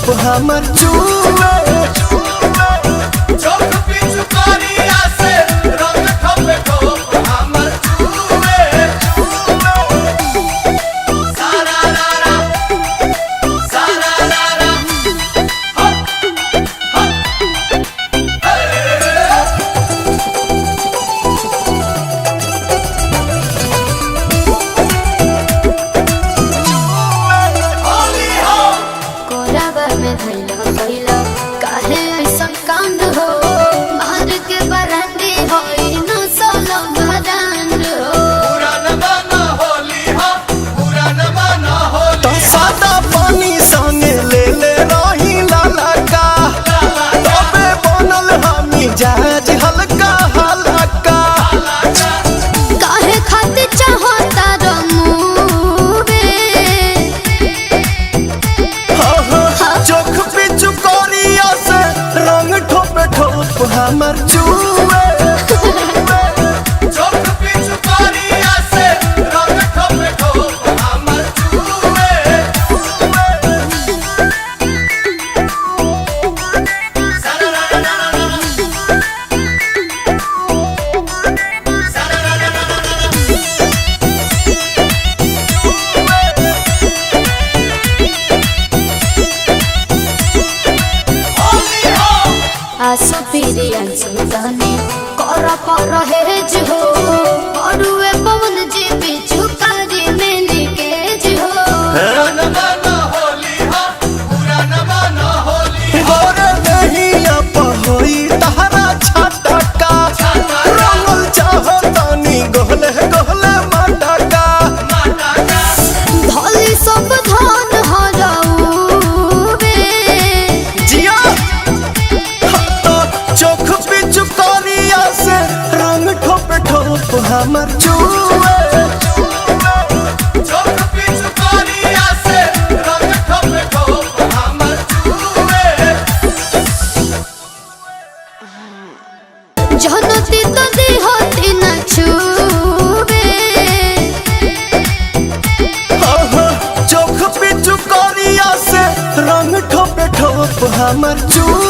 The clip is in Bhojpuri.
ठोप हमर चूमे चोख पिचुकारिया से रंग ठोप ठोप हमर चूमे सारा रारा जहाज हल्का हल्का काहे खातिर चाहता रमुवे चोख पिचुकारिया से रंग ठोप ठोप हमर चूमे चोख पिचुकारिया से रंग ठोप ठोप हमर चूमे आसो पीरी अंसु तने कर पर हेज हो अरुए पवन जी बिचु कारी में निकेज हो पुराना होली हा पुराना होली गोरे नहीं पहोई तहरा छटका रंगल चाहतानी गोहले गोहले मटका धली सब धान हराऊवे जिया चोख पिचुकारिया से रंग ठोप ठोप हमर चूमे चोख पिचुकारिया से रंग ठोप ठोप हमर चूमे जनती तो दी होती न छूवे चोख पिचुकारिया से रंग ठोप ठोप हमर चूमे